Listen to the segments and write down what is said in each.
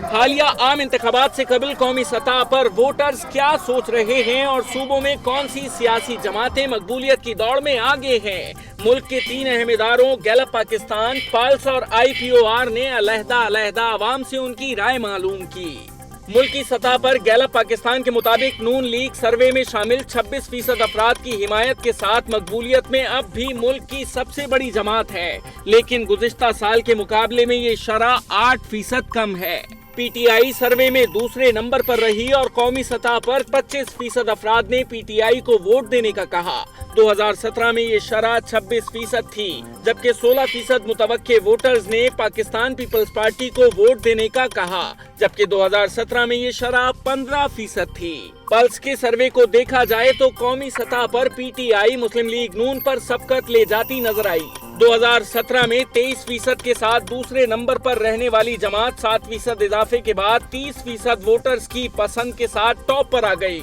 हालिया आम इंतखाबात से कबल कौमी सतह पर वोटर्स क्या सोच रहे हैं और सूबों में कौन सी सियासी जमातें मकबूलियत की दौड़ में आगे हैं। मुल्क के 3 अहम इदारों गैलप पाकिस्तान, पल्स और IPOR ने अलहदा अवाम से उनकी राय मालूम की। मुल्की सतह पर गैलप पाकिस्तान के मुताबिक नून लीग सर्वे में शामिल 26% अफराद की हिमायत के साथ मकबूलियत में अब भी मुल्क की सबसे बड़ी जमात है, लेकिन गुज़िश्ता साल के मुकाबले में ये शरह 8% कम है। PTI सर्वे में दूसरे नंबर पर रही और कौमी सतह पर 25% अफराद ने PTI को वोट देने का कहा। 2017 में ये शरह 26% थी, जबकि 16% मुतवक्के वोटर्स ने पाकिस्तान पीपल्स पार्टी को वोट देने का कहा, जबकि 2017 में ये शरह 15% थी। पल्स के सर्वे को देखा जाए तो कौमी सतह पर PTI मुस्लिम लीग नून पर सबकत ले जाती नजर आई। 2017 में 23% के साथ दूसरे नंबर पर रहने वाली जमात 7% इजाफे के बाद 30% वोटर्स की पसंद के साथ टॉप पर आ गई,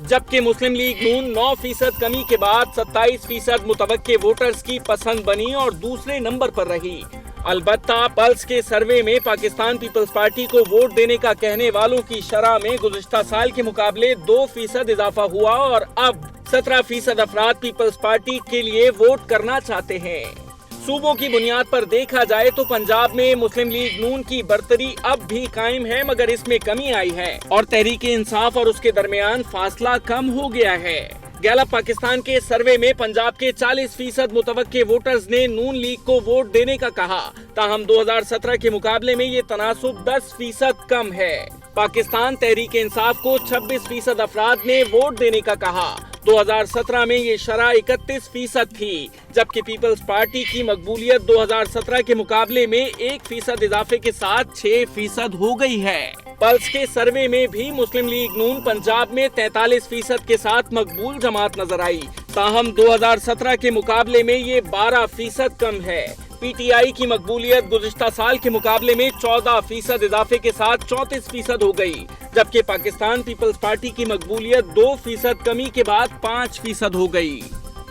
जबकि मुस्लिम लीग नून 9% कमी के बाद 27% मुतवक्के वोटर्स की पसंद बनी और दूसरे नंबर पर रही। अलबत्ता पल्स के सर्वे में पाकिस्तान पीपल्स पार्टी को वोट देने का कहने वालों की शरह में गुज़िश्ता साल के मुकाबले 2% इजाफा हुआ और अब 17% अफराद पीपल्स पार्टी के लिए वोट करना चाहते हैं। सूबों की बुनियाद पर देखा जाए तो पंजाब में मुस्लिम लीग नून की बर्तरी अब भी कायम है, मगर इसमें कमी आई है और तहरीक इंसाफ और उसके दरमियान फासला कम हो गया है। गैलप पाकिस्तान के सर्वे में पंजाब के 40% मुतवक्के वोटर्स ने नून लीग को वोट देने का कहा, ताहम 2017 के मुकाबले में ये तनासुब 10% कम है। पाकिस्तान तहरीक इंसाफ को 26% अफराद ने वोट देने का कहा। 2017 में ये शरह 31% थी, जबकि पीपल्स पार्टी की मकबूलियत 2017 के मुकाबले में 1% इजाफे के साथ 6% हो गई है। पल्स के सर्वे में भी मुस्लिम लीग नून पंजाब में 43% के साथ मकबूल जमात नजर आई, ताहम 2017 के मुकाबले में ये 12% कम है। PTI की मकबूलियत गुज़िश्ता साल के मुकाबले में 14% इजाफे के साथ 34% हो गई, जबकि पाकिस्तान पीपल्स पार्टी की मकबूलियत 2% कमी के बाद 5% हो गई।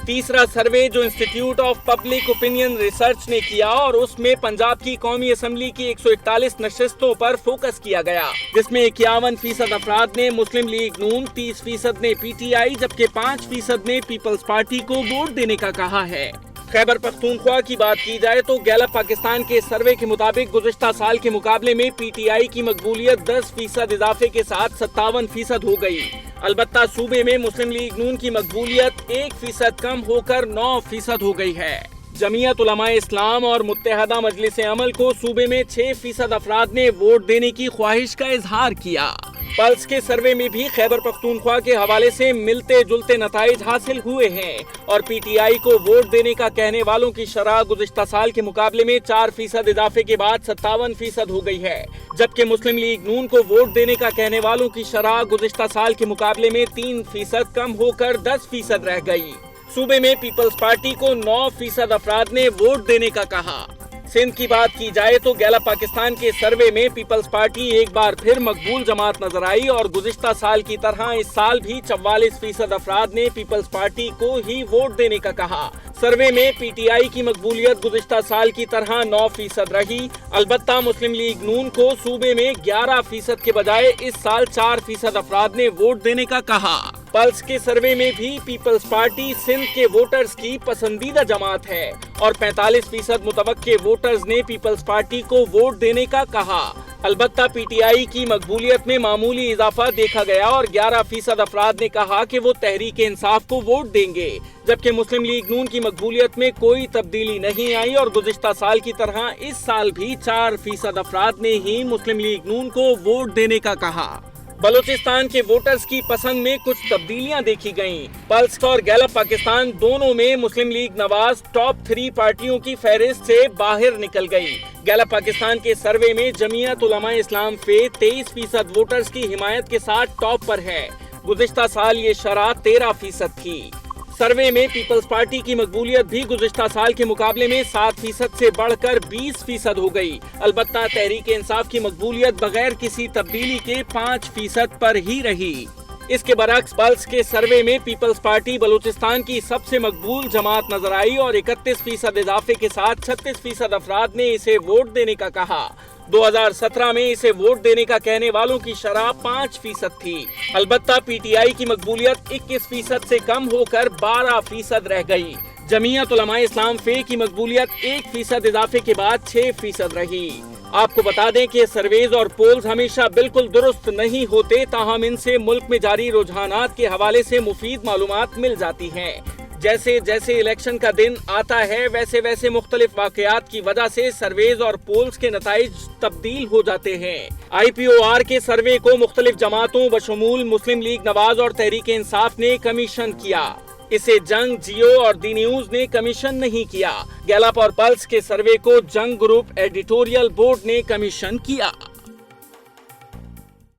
तीसरा सर्वे जो institute of public opinion research ने किया और उसमें पंजाब की कौमी असम्बली की 141 नशस्तों पर फोकस किया गया, जिसमें 51% अफराद ने मुस्लिम लीग नून, 30% ने PTI, जबकि 5% ने पीपल्स पार्टी को वोट देने का कहा है। खैबर पख्तूनख्वा की बात की जाए तो गैलप पाकिस्तान के सर्वे के मुताबिक गुज़िश्ता साल के मुकाबले में PTI की मकबूलियत 10% इजाफे के साथ 57% हो गई। अलबत्ता सूबे में मुस्लिम लीग नून की मकबूलियत 1% कम होकर 9% हो गई है। जमीयत उलमाए इस्लाम और मुत्तहदा मजलिस अमल को सूबे में 6% अफराद ने वोट देने की ख्वाहिश का इजहार किया। पल्स के सर्वे में भी खैबर पख्तूनख्वा के हवाले से मिलते जुलते नताइज हासिल हुए हैं और PTI को वोट देने का कहने वालों की शरह गुज़िश्ता साल के मुकाबले में 4% इजाफे के बाद 57% हो गई है, जबकि मुस्लिम लीग नून को वोट देने का कहने वालों की शरह गुज़िश्ता साल के मुकाबले में 3% कम होकर 10% रह गई। सूबे में पीपल्स पार्टी को 9% अफराद ने वोट देने का कहा। सिंध की बात की जाए तो गैलप पाकिस्तान के सर्वे में पीपल्स पार्टी एक बार फिर मकबूल जमात नजर आई और गुज़िश्ता साल की तरह इस साल भी 44% अफराद ने पीपल्स पार्टी को ही वोट देने का कहा। सर्वे में PTI की मकबूलियत गुज़िश्ता साल की तरह 9% रही। अलबत्ता मुस्लिम लीग नून को सूबे में 11% के बजाय इस साल 4% अफराद ने वोट देने का कहा। पल्स के सर्वे में भी पीपल्स पार्टी सिंध के वोटर्स की पसंदीदा जमात है और 45% मुतवक्के वोटर्स ने पीपल्स पार्टी को वोट देने का कहा। अलबत्ता PTI की मकबूलियत में मामूली इजाफा देखा गया और 11% अफराद ने कहा कि वो तहरीक इंसाफ को वोट देंगे, जबकि मुस्लिम लीग नून की मकबूलियत में कोई तब्दीली नहीं आई और गुज़िश्ता साल की तरह इस साल भी 4% अफराद ने ही मुस्लिम लीग नून को वोट देने का कहा। बलूचिस्तान के वोटर्स की पसंद में कुछ तब्दीलियां देखी गईं। पल्स और गैलप पाकिस्तान दोनों में मुस्लिम लीग नवाज टॉप 3 पार्टियों की फहरिस्त से बाहर निकल गई। गैलप पाकिस्तान के सर्वे में जमीयत उलमाए इस्लाम फे 23% वोटर्स की हिमायत के साथ टॉप पर है। गुज़िश्ता साल ये शरह 13% थी। सर्वे में पीपल्स पार्टी की मकबूलियत भी गुज़िश्ता साल के मुकाबले में 7% से बढ़कर 20% हो गई। अलबत्ता तहरीक इंसाफ की मकबूलियत बगैर किसी तब्दीली के 5% पर ही रही। इसके बरक्स पल्स के सर्वे में पीपल्स पार्टी बलूचिस्तान की सबसे मकबूल जमात नजर आई और 31% इजाफे के साथ 36% अफराद ने इसे वोट देने का कहा। 2017 में इसे वोट देने का कहने वालों की शरह 5% थी। अलबत्ता पीटीआई की मकबूलियत 21% से कम होकर 12% रह गई। जमीयत उलमाए इस्लाम फे की मकबूलियत 1% इजाफे के बाद 6% रही। आपको बता दें कि सर्वेज और पोल्स हमेशा बिल्कुल दुरुस्त नहीं होते, ताहम इनसे मुल्क में जारी रुझानात के हवाले से मुफीद मालूमात मिल जाती हैं। जैसे जैसे इलेक्शन का दिन आता है वैसे वैसे मुख्तलिफ वाकयात की वजह से सर्वेज और पोल्स के नताइज तब्दील हो जाते हैं। IPOR के सर्वे को मुख्तलिफ जमातों बशमूल मुस्लिम लीग नवाज और तहरीक इंसाफ ने कमीशन किया। इसे जंग, जियो और दी न्यूज ने कमीशन नहीं किया। गैलप और पल्स के सर्वे को जंग ग्रुप एडिटोरियल बोर्ड ने कमीशन किया।